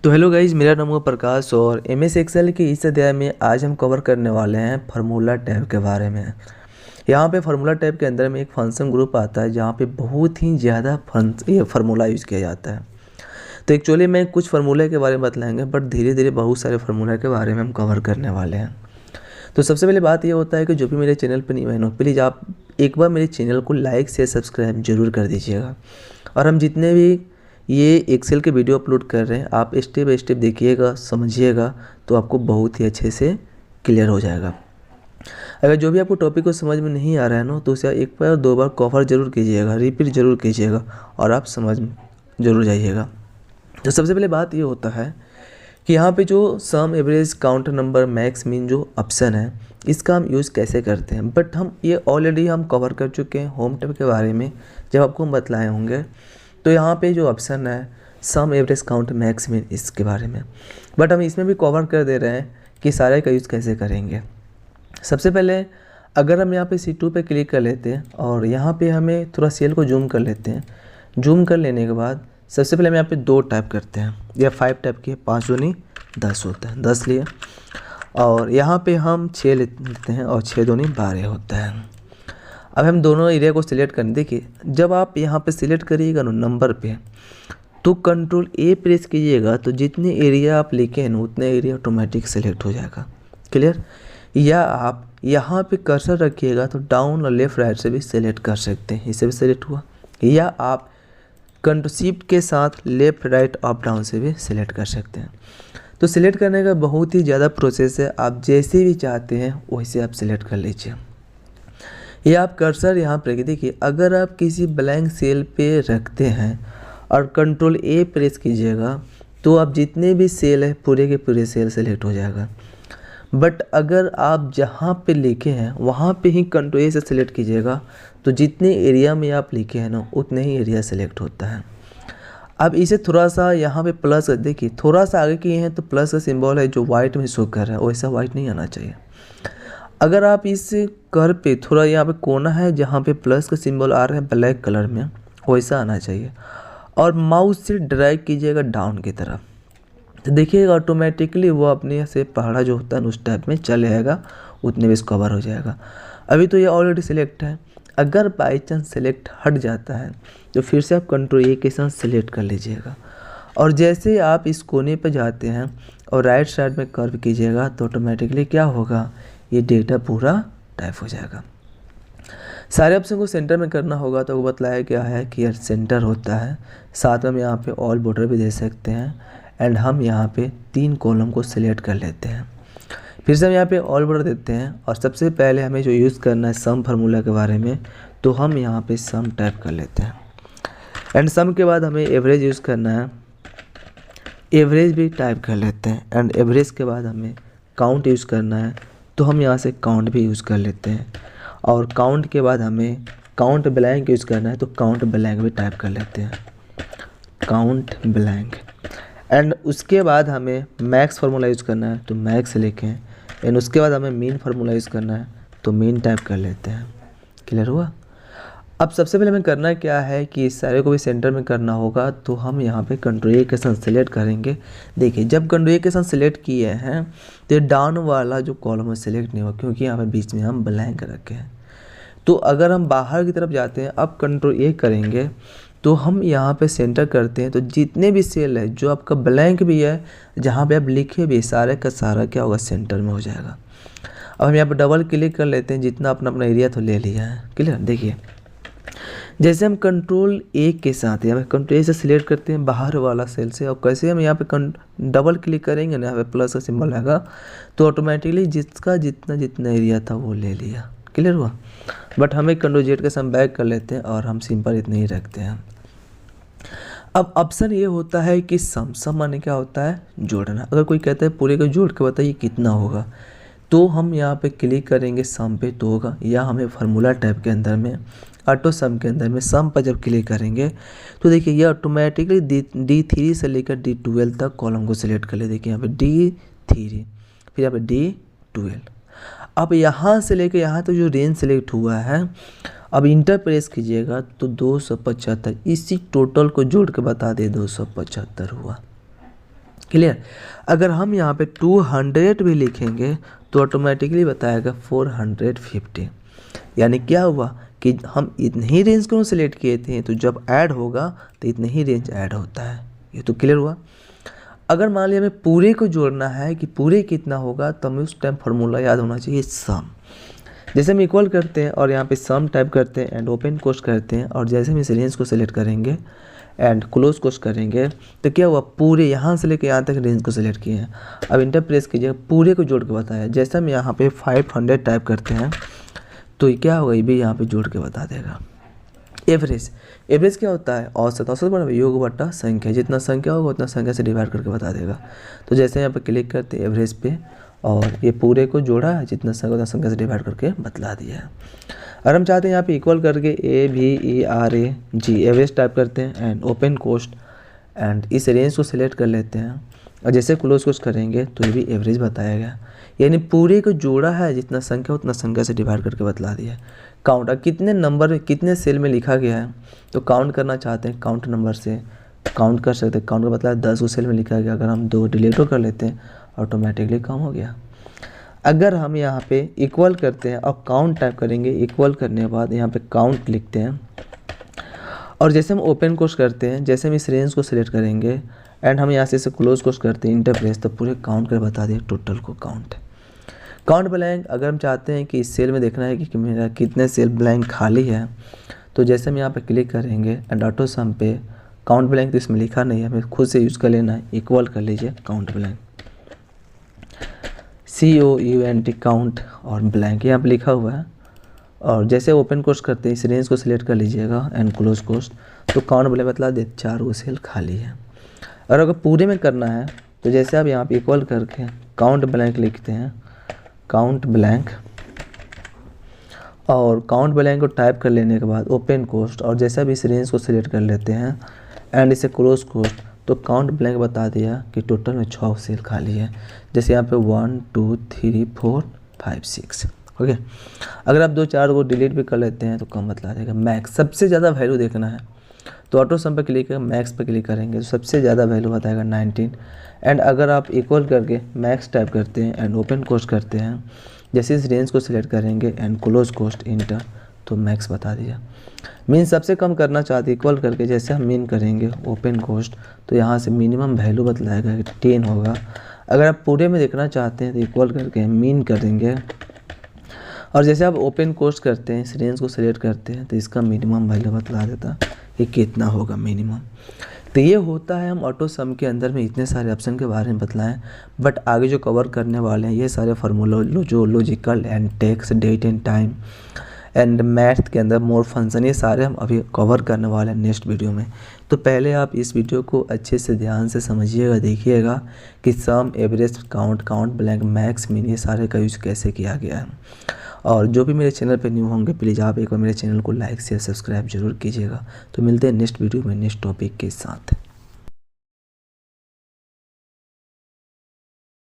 तो hello guys, मेरा नाम है प्रकाश और एम एस एक्सेल के इस अध्याय में आज हम कवर करने वाले हैं फार्मूला टैब के बारे में। यहाँ पे फार्मूला टैब के अंदर में एक फंक्शन ग्रुप आता है जहाँ पे बहुत ही ज़्यादा ये फार्मूला यूज़ किया जाता है। तो एक्चुअली मैं कुछ फार्मूले के बारे में बतलाएंगे, बट धीरे धीरे बहुत सारे फार्मूला के बारे में हम कवर करने वाले हैं। तो सबसे पहले बात ये होता है कि जो भी मेरे चैनल पर न्यू है प्लीज़ आप एक बार मेरे चैनल को लाइक से सब्सक्राइब जरूर कर दीजिएगा। और हम जितने भी ये एक्सेल के वीडियो अपलोड कर रहे हैं आप स्टेप बाय स्टेप देखिएगा, समझिएगा, तो आपको बहुत ही अच्छे से क्लियर हो जाएगा। अगर जो भी आपको टॉपिक को समझ में नहीं आ रहा है ना, तो उसे एक बार दो बार कवर जरूर कीजिएगा, रिपीट जरूर कीजिएगा और आप समझ जरूर जाइएगा। तो सबसे पहले बात ये होता है कि यहाँ पे जो sum, average, count number, max, mean जो ऑप्शन है इसका हम यूज़ कैसे करते हैं, बट हम ये ऑलरेडी हम कवर कर चुके हैं होम टैब के बारे में जब आपको हम बतलाए होंगे। तो यहाँ पे जो ऑप्शन है सम, एवरेज, काउंट, मैक्स, मीन, इसके बारे में, बट हम इसमें भी कवर कर दे रहे हैं कि सारे का यूज़ कैसे करेंगे। सबसे पहले अगर हम यहाँ पे C2 पे क्लिक कर लेते हैं और यहाँ पे हमें थोड़ा सेल को जूम कर लेते हैं। जूम कर लेने के बाद सबसे पहले हम यहाँ पे 2 टाइप करते हैं या 5 टाइप किए, 5 दूनी 10 होता है, 10 लिए। और यहाँ पे हम 6 लेते हैं और 6 दूनी 12 होता है। अब हम दोनों एरिया को सिलेक्ट करने, देखिए जब आप यहाँ पे सिलेक्ट करिएगा ना नंबर पे, तो कंट्रोल A प्रेस कीजिएगा तो जितने एरिया आप लिखे हैं ना उतने एरिया ऑटोमेटिक सेलेक्ट हो जाएगा। क्लियर? या आप यहाँ पे कर्सर रखिएगा तो डाउन और लेफ़्ट राइट से भी सिलेक्ट कर सकते हैं, इससे भी सिलेक्ट हुआ। या आप कंट्रोल शिफ्ट के साथ लेफ़्ट राइट अप डाउन से भी सिलेक्ट कर सकते हैं। तो सिलेक्ट करने का बहुत ही ज़्यादा प्रोसेस है, आप जैसे भी चाहते हैं वैसे आप सिलेक्ट कर लीजिए। ये आप कर्सर यहाँ पर देखिए, अगर आप किसी ब्लैंक सेल पे रखते हैं और कंट्रोल A प्रेस कीजिएगा तो आप जितने भी सेल है पूरे के पूरे सेल सेलेक्ट हो जाएगा। बट अगर आप जहाँ पे लिखे हैं वहाँ पे ही कंट्रोल A से सिलेक्ट कीजिएगा तो जितने एरिया में आप लिखे हैं ना उतने ही एरिया सेलेक्ट होता है। अब इसे थोड़ा सा यहाँ पे प्लस देखिए, थोड़ा सा आगे किए हैं तो प्लस का सिंबल है जो वाइट में शो कर रहा है, वैसा वाइट नहीं आना चाहिए। अगर आप इस कर पे थोड़ा यहाँ पे कोना है जहाँ पे प्लस का सिंबल आ रहा है ब्लैक कलर में, वैसा आना चाहिए। और माउस से ड्रैग कीजिएगा डाउन की तरफ, तो देखिएगा ऑटोमेटिकली वो अपने से पहाड़ा जो होता है उस टाइप में चले जाएगा, उतने में इसको कवर हो जाएगा। अभी तो ये ऑलरेडी सिलेक्ट है, अगर बाई चांस सेलेक्ट हट जाता है तो फिर से आप कंट्रोल A के साथ सिलेक्ट कर लीजिएगा। और जैसे आप इस कोने पर जाते हैं और राइट साइड में कर्व कीजिएगा तो ऑटोमेटिकली क्या होगा, ये डेटा पूरा टाइप हो जाएगा। सारे ऑप्शन को सेंटर में करना होगा तो वो बतलाया क्या है कि यार सेंटर होता है, साथ में हम यहाँ पे ऑल बॉर्डर भी दे सकते हैं। एंड हम यहाँ पे 3 कॉलम को सिलेक्ट कर लेते हैं, फिर से हम यहाँ पे ऑल बॉर्डर देते हैं। और सबसे पहले हमें जो यूज़ करना है सम फार्मूला के बारे में, तो हम यहाँ पे सम टाइप कर लेते हैं। एंड सम के बाद हमें एवरेज यूज़ करना है, एवरेज भी टाइप कर लेते हैं। एंड एवरेज के बाद हमें काउंट यूज़ करना है, तो हम यहाँ से काउंट भी यूज़ कर लेते हैं। और काउंट के बाद हमें काउंट ब्लैंक यूज़ करना है, तो काउंट ब्लैंक भी टाइप कर लेते हैं, काउंट ब्लैंक। एंड उसके बाद हमें मैक्स फार्मूला यूज़ करना है, तो मैक्स लिखें। एंड उसके बाद हमें मीन फार्मूला यूज़ करना है, तो मीन टाइप कर लेते हैं। क्लियर हुआ? अब सबसे पहले हमें करना क्या है कि इस सारे को भी सेंटर में करना होगा, तो हम यहाँ पे कंट्रोल A के साथ सिलेक्ट करेंगे। देखिए जब कंट्रोल A के साथ सिलेक्ट किए हैं तो डाउन वाला जो कॉलम है सिलेक्ट नहीं हुआ, क्योंकि यहाँ पे बीच में हम ब्लैंक रखे हैं। तो अगर हम बाहर की तरफ जाते हैं, अब कंट्रोल A करेंगे तो हम यहाँ पे सेंटर करते हैं, तो जितने भी सेल है जो आपका ब्लैंक भी है, जहाँ पे आप लिखे भी, सारे का सारा क्या होगा, सेंटर में हो जाएगा। अब हम यहाँ पे डबल क्लिक कर लेते हैं, जितना अपना अपना एरिया तो ले लिया है। क्लियर? देखिए जैसे हम कंट्रोल A के साथ यहाँ पे कंट्रोल A से सिलेक्ट करते हैं बाहर वाला सेल से, और कैसे हम यहाँ पे डबल क्लिक करेंगे ना, यहाँ पे प्लस का सिंबल आएगा, तो ऑटोमेटिकली जिसका जितना जितना एरिया था वो ले लिया। क्लियर हुआ? बट हमें कंट्रोल Z के साथ बैक कर लेते हैं और हम सिंपल इतने ही रखते हैं। अब ऑप्शन ये होता है कि सम माने क्या होता है, जोड़ना। अगर कोई कहता है पूरे का जोड़ के बताइए कितना होगा, तो हम यहाँ पे क्लिक करेंगे सम पे तो होगा। या हमें फार्मूला टाइप के अंदर में ऑटो सम के अंदर में सम पर जब क्लिक करेंगे तो देखिए ये ऑटोमेटिकली D3 से लेकर D12 तक कॉलम को सिलेक्ट कर ले। देखिए यहाँ पे D3, फिर यहाँ पे D12। अब यहाँ से लेकर यहाँ तक जो रेंज सेलेक्ट हुआ है, अब इंटर प्रेस कीजिएगा तो 275, इसी टोटल को जोड़ के बता दे 275 हुआ। क्लियर। अगर हम यहाँ पे 200 भी लिखेंगे तो ऑटोमेटिकली बताएगा 450। यानी क्या हुआ कि हम इतने ही रेंज को सिलेक्ट किए थे, तो जब ऐड होगा तो इतने ही रेंज ऐड होता है। ये तो क्लियर हुआ। अगर मान लिया हमें पूरे को जोड़ना है कि पूरे कितना होगा, तो हमें उस टाइम फार्मूला याद होना चाहिए सम। जैसे हम इक्वल करते हैं और यहाँ पे सम टाइप करते हैं एंड ओपन कोस्ट करते हैं, और जैसे हम इस रेंज को सिलेक्ट करेंगे एंड क्लोज कोस्ट करेंगे तो क्या हुआ, पूरे यहाँ से लेकर यहाँ तक रेंज को सिलेक्ट किए हैं। अब इंटर प्रेस कीजिए, पूरे को जोड़ के बताया। जैसे हम यहाँ पे 500 टाइप करते हैं तो क्या होगा, ये भी यहाँ पे जोड़ के बता देगा। एवरेज, एवरेज क्या होता है, औसत। औसत बराबर योग बटा संख्या, जितना संख्या होगा उतना संख्या से डिवाइड करके बता देगा। तो जैसे यहाँ पे क्लिक करते हैं एवरेज पे, और ये पूरे को जोड़ा है, जितना संख्या उतना संख्या से डिवाइड करके बतला दिया है। अगर हम चाहते हैं यहाँ पे इक्वल करके AVERAG एवरेज टाइप करते हैं एंड ओपन कोस्ट एंड इस रेंज को सिलेक्ट कर लेते हैं, और जैसे क्लोज कोस्ट करेंगे तो ये भी एवरेज बताया गया। यानी पूरे को जोड़ा है, जितना संख्या उतना संख्या से डिवाइड करके बतला दिया है। काउंट, कितने नंबर कितने सेल में लिखा गया है, तो काउंट करना चाहते हैं काउंट नंबर से काउंट कर सकते हैं। काउंट का मतलब 10 सेल में लिखा गया, अगर हम 2 डिलीट कर लेते हैं ऑटोमेटिकली कम हो गया। अगर हम यहाँ पे इक्वल करते हैं और काउंट टाइप करेंगे, इक्वल करने के बाद यहाँ पे काउंट लिखते हैं, और जैसे हम ओपन कोस्ट करते हैं, जैसे हम इस रेंज को सिलेक्ट करेंगे एंड हम यहाँ से इसे क्लोज कोस्ट करते हैं इंटर प्रेस, तो पूरे काउंट कर बता दिए टोटल को काउंट। काउंट ब्लैंक, अगर हम चाहते हैं कि इस सेल में देखना है कि मेरा कितने सेल ब्लैंक खाली है, तो जैसे हम यहाँ पे क्लिक करेंगे एंड ऑटो सम पे काउंट ब्लैंक, तो इसमें लिखा नहीं है, हमें खुद से यूज़ कर लेना है। इक्वल कर लीजिए काउंट ब्लैंक, COUNT काउंट और ब्लैंक यहाँ पे लिखा हुआ है। और जैसे ओपन कोस्ट करते हैं इस रेंज को सिलेक्ट कर लीजिएगा एंड क्लोज कोस्ट, तो काउंट ब्लैंक बतला दे 4 सेल खाली है। और अगर पूरे में करना है तो जैसे आप यहाँ पे इक्वल करके काउंट ब्लैंक लिखते हैं, काउंट ब्लैंक, और काउंट ब्लैंक को टाइप कर लेने के बाद ओपन कोस्ट, और जैसे अब इस रेंज को सिलेक्ट कर लेते हैं एंड इसे क्लोज कोस्ट, तो काउंट ब्लैंक बता दिया कि टोटल में 6 सेल खाली है। जैसे यहाँ पे 1 2 3 4 5 6 ओके। अगर आप 2 4 को डिलीट भी कर लेते हैं तो कम बतला देगा। मैक्स, सबसे ज़्यादा वैल्यू देखना है तो ऑटो सम पे क्लिक कर मैक्स पे क्लिक करेंगे तो सबसे ज़्यादा वैल्यू बताएगा 19। एंड अगर आप इक्वल करके मैक्स टाइप करते हैं एंड ओपन कोस्ट करते हैं, जैसे इस रेंज को सिलेक्ट करेंगे एंड क्लोज कोस्ट इंटर, तो मैक्स बता दिया। मीन सबसे कम करना चाहते इक्वल करके, जैसे हम मीन करेंगे ओपन कोस्ट, तो यहाँ से मिनिमम वैल्यू बतलाएगा कि 10 होगा। अगर आप पूरे में देखना चाहते हैं तो इक्वल करके मीन कर देंगे, और जैसे आप ओपन कोस्ट करते हैं इस रेंज को सिलेक्ट करते हैं तो इसका मिनिमम वैल्यू बतला देता कि कितना होगा मिनिमम। तो ये होता है, हम ऑटो सम के अंदर में इतने सारे ऑप्शन के बारे में बतलाएं, बट आगे जो कवर करने वाले हैं ये सारे फार्मूला जो logical and text, date and time and math के अंदर मोर फंक्शन, ये सारे हम अभी कवर करने वाले हैं नेक्स्ट वीडियो में। तो पहले आप इस वीडियो को अच्छे से ध्यान से समझिएगा, देखिएगा कि sum, average, count, count blank, max, min, ये सारे का यूज़ कैसे किया गया है। और जो भी मेरे चैनल पे न्यू होंगे प्लीज़ आप एक बार मेरे चैनल को लाइक शेयर सब्सक्राइब जरूर कीजिएगा। तो मिलते हैं नेक्स्ट वीडियो में नेक्स्ट टॉपिक के साथ।